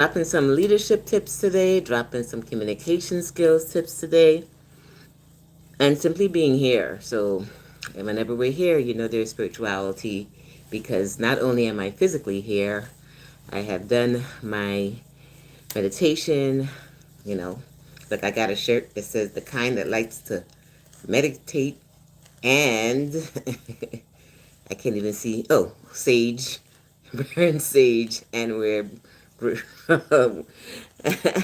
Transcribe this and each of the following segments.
Dropping some leadership tips today, dropping some communication skills tips today, and simply being here. So, and whenever we're here, you know there's spirituality because not only am I physically here, I have done my meditation, you know. Like I got a shirt that says the kind that likes to meditate and I can't even see. Oh, sage, burn sage, and wear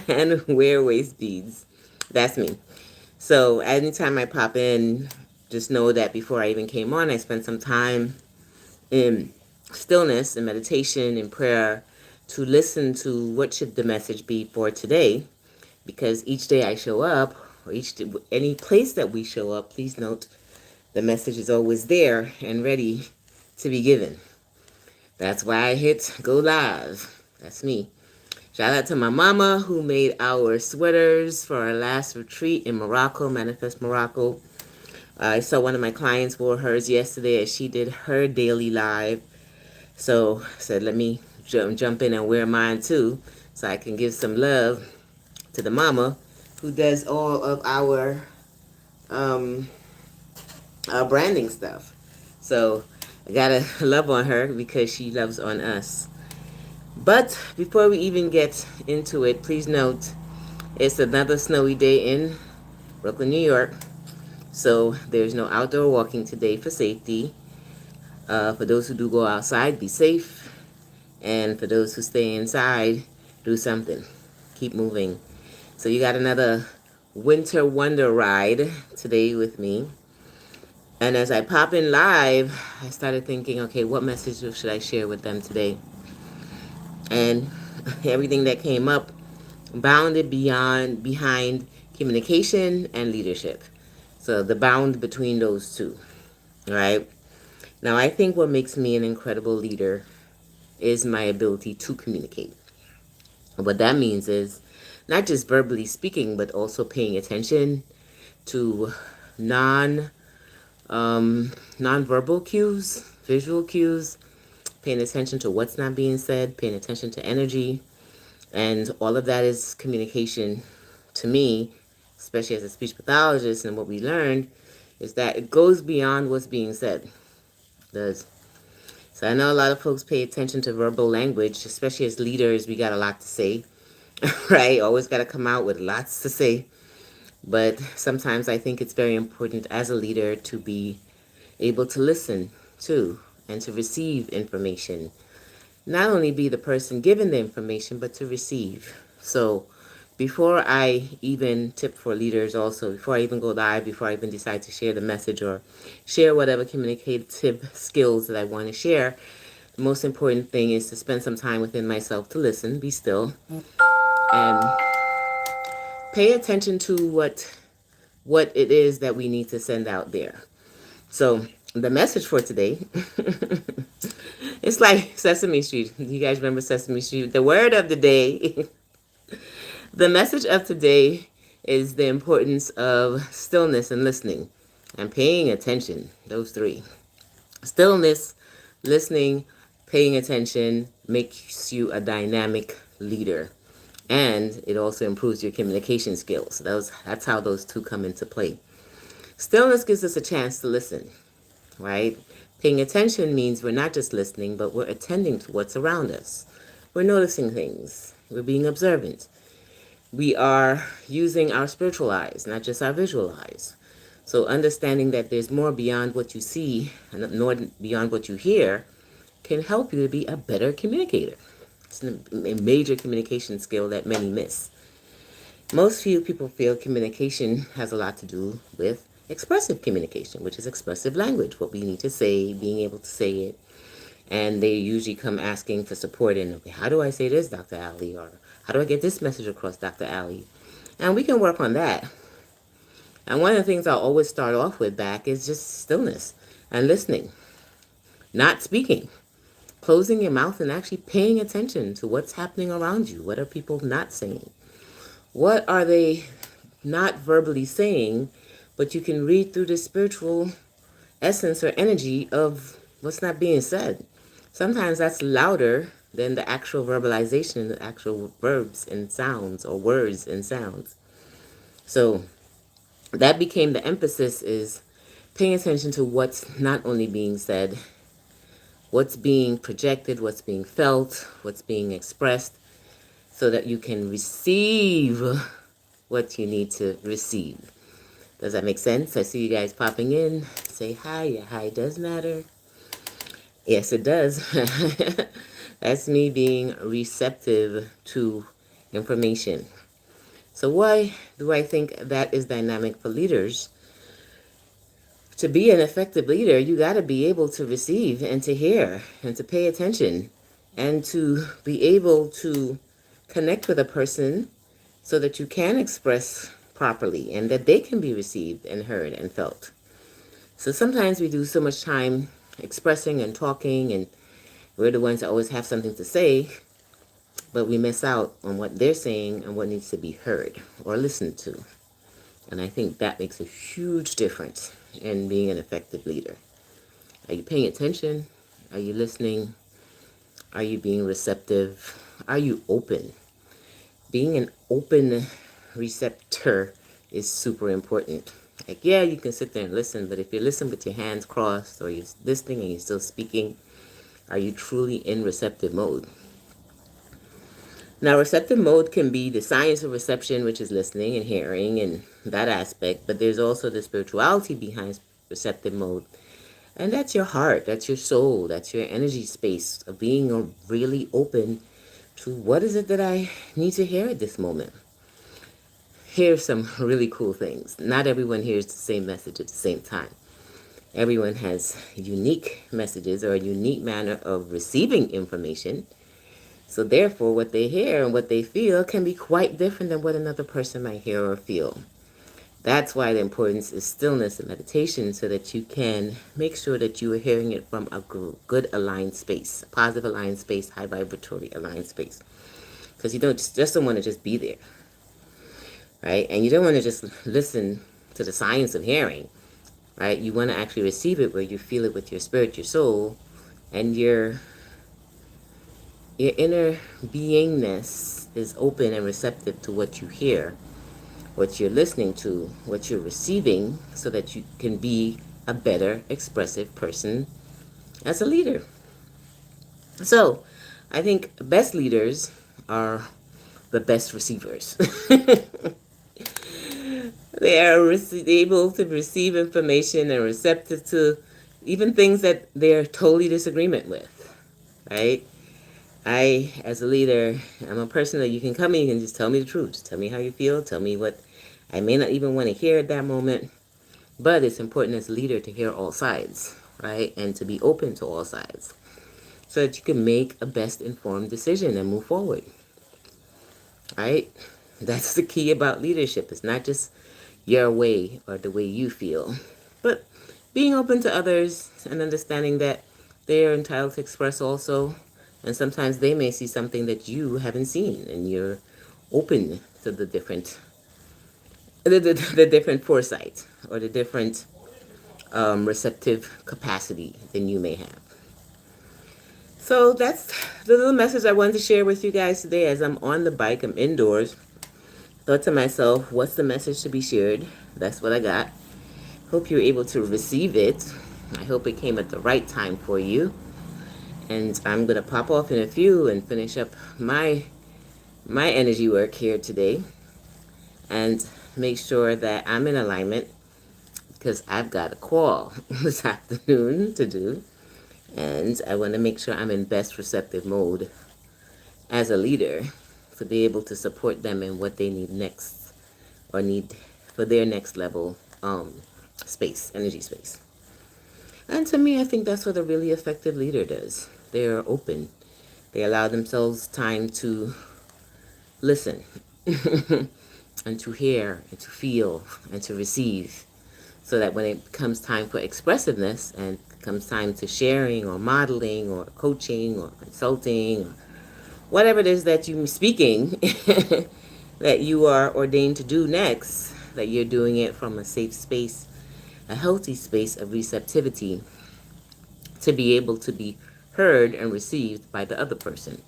and wear waist beads. That's me. So anytime I pop in, just know that before I even came on, I spent some time in stillness and meditation and prayer to listen to what should the message be for today. Because each day I show up, or any place that we show up, please note the message is always there and ready to be given. That's why I hit go live. That's me. Shout out to my mama who made our sweaters for our last retreat in Morocco, Manifest Morocco. I saw one of my clients wore hers yesterday as she did her daily live. So I said, let me jump in and wear mine too so I can give some love to the mama who does all of um, our branding stuff. So I gotta love on her because she loves on us. But before we even get into it, please note it's another snowy day in Brooklyn, New York. So there's no outdoor walking today for safety. For those who do go outside, be safe. And for those who stay inside, do something. Keep moving. So you got another winter wonder ride today with me. And as I pop in live, I started thinking, okay, what message should I share with them today? And everything that came up bounded behind communication and leadership. So the bound between those two, right? Now, I think what makes me an incredible leader is my ability to communicate. What that means is not just verbally speaking, but also paying attention to non nonverbal cues, visual cues, paying attention to what's not being said, paying attention to energy, and all of that is communication to me, especially as a speech pathologist. And what we learned is that it goes beyond what's being said. It does. So I know a lot of folks pay attention to verbal language, especially as leaders. We got a lot to say, right? Always got to come out with lots to say. But sometimes I think it's very important as a leader to be able to listen to and to receive information. Not only be the person given the information, but to receive. So before I even tip for leaders also, before I even go live, before I even decide to share the message or share whatever communicative skills that I want to share, the most important thing is to spend some time within myself to listen, be still, and pay attention to what it is that we need to send out there. So the message for today, it's like Sesame Street. You guys remember Sesame Street? The word of the day, the message of today is the importance of stillness and listening and paying attention. Those three. Stillness, listening, paying attention makes you a dynamic leader. And it also improves your communication skills. That's how those two come into play. Stillness gives us a chance to listen, right? Paying attention means we're not just listening, but we're attending to what's around us. We're noticing things. We're being observant. We are using our spiritual eyes, not just our visual eyes. So understanding that there's more beyond what you see and nor beyond what you hear can help you to be a better communicator. It's a major communication skill that many miss. Most few people feel communication has a lot to do with expressive communication, which is expressive language, what we need to say, being able to say it. And they usually come asking for support in, okay, how do I say this, Dr. Ali? Or how do I get this message across, Dr. Ali? And we can work on that. And one of the things I'll always start off with back is just stillness and listening, not speaking. Closing your mouth and actually paying attention to what's happening around you. What are people not saying? What are they not verbally saying, but you can read through the spiritual essence or energy of what's not being said? Sometimes that's louder than the actual verbalization, the actual verbs and sounds, or words and sounds. So that became the emphasis, is paying attention to what's not only being said, what's being projected, what's being felt, what's being expressed, so that you can receive what you need to receive. Does that make sense? I see you guys popping in. Say hi. Your hi does matter. Yes, it does. That's me being receptive to information. So why do I think that is dynamic for leaders? To be an effective leader, you got to be able to receive and to hear and to pay attention and to be able to connect with a person so that you can express properly and that they can be received and heard and felt. So sometimes we do so much time expressing and talking, and we're the ones that always have something to say, but we miss out on what they're saying and what needs to be heard or listened to. And I think that makes a huge difference in being an effective leader. Are you paying attention? Are you listening? Are you being receptive? Are you open? Being an open receptor is super important. Like, yeah, you can sit there and listen, but if you listen with your hands crossed, or you're listening and you're still speaking, are you truly in receptive mode? Now, receptive mode can be the science of reception, which is listening and hearing and that aspect, but there's also the spirituality behind receptive mode. And that's your heart, that's your soul, that's your energy space of being really open to what is it that I need to hear at this moment. Here's some really cool things. Not everyone hears the same message at the same time. Everyone has unique messages or a unique manner of receiving information. So therefore, what they hear and what they feel can be quite different than what another person might hear or feel. That's why the importance is stillness and meditation, so that you can make sure that you are hearing it from a good aligned space, a positive aligned space, high vibratory aligned space. Because you don't want to just be there, right? And you don't want to just listen to the science of hearing, right? You want to actually receive it where you feel it with your spirit, your soul, and your inner beingness is open and receptive to what you hear, what you're listening to, what you're receiving, so that you can be a better expressive person as a leader. So I think best leaders are the best receivers. They are able to receive information and receptive to even things that they're totally disagreement with, right? I, as a leader, I'm a person that you can come in, you can just tell me the truth. Just tell me how you feel. Tell me what I may not even want to hear at that moment. But it's important as a leader to hear all sides, right? And to be open to all sides, so that you can make a best informed decision and move forward, right? That's the key about leadership. It's not just your way or the way you feel, but being open to others and understanding that they are entitled to express also. And sometimes they may see something that you haven't seen, and you're open to the different foresight or the different receptive capacity than you may have. So that's the little message I wanted to share with you guys today. As I'm on the bike, I'm indoors. Thought to myself, what's the message to be shared? That's what I got. Hope you're able to receive it. I hope it came at the right time for you. And I'm going to pop off in a few and finish up my energy work here today and make sure that I'm in alignment, because I've got a call this afternoon to do, and I want to make sure I'm in best receptive mode as a leader to be able to support them in what they need next, or need for their next level space, energy space. And to me, I think that's what a really effective leader does. They are open. They allow themselves time to listen and to hear and to feel and to receive, so that when it comes time for expressiveness and comes time to sharing or modeling or coaching or consulting or whatever it is that you're speaking that you are ordained to do next, that you're doing it from a safe space, a healthy space of receptivity, to be able to be heard and received by the other person.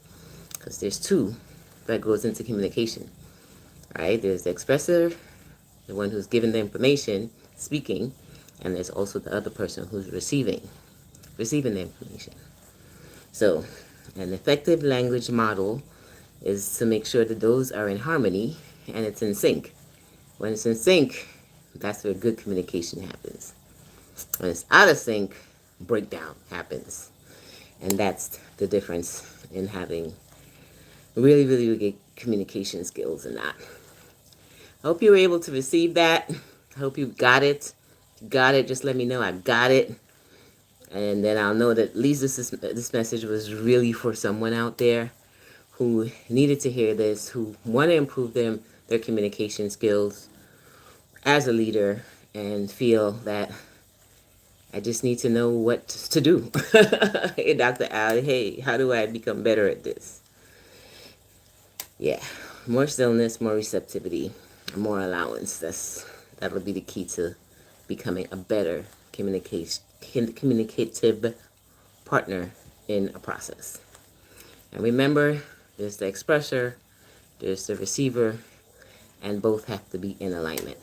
Because there's two that goes into communication, right? There's the expressor, the one who's giving the information, speaking, and there's also the other person who's receiving the information. So an effective language model is to make sure that those are in harmony and it's in sync. When it's in sync, that's where good communication happens. When it's out of sync, breakdown happens. And that's the difference in having really, really good communication skills and not. I hope you were able to receive that. I hope you got it. If you got it, just let me know I got it. And then I'll know that at least this message was really for someone out there who needed to hear this, who want to improve their communication skills as a leader and feel that I just need to know what to do. Hey, Dr. Al, hey, how do I become better at this? Yeah, more stillness, more receptivity, more allowance. That'll be the key to becoming a better communicative partner in a process. And remember, there's the expressor, there's the receiver, and both have to be in alignment.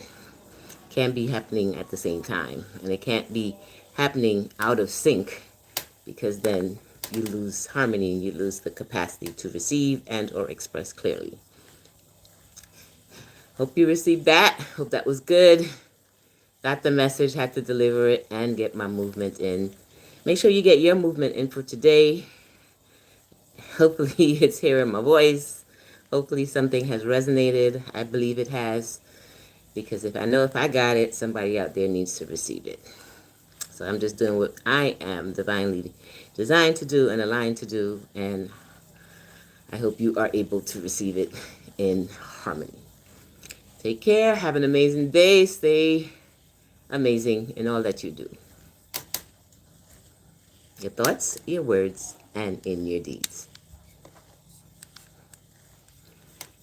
Can't be happening at the same time, and it can't be happening out of sync, because then you lose harmony and you lose the capacity to receive and or express clearly. Hope you received that. Hope that was good. Got the message, had to deliver it, and get my movement in. Make sure you get your movement in for today. Hopefully it's hearing my voice. Hopefully something has resonated. I believe it has. Because if I got it, somebody out there needs to receive it. So I'm just doing what I am divinely designed to do and aligned to do. And I hope you are able to receive it in harmony. Take care. Have an amazing day. Stay amazing in all that you do. Your thoughts, your words, and in your deeds.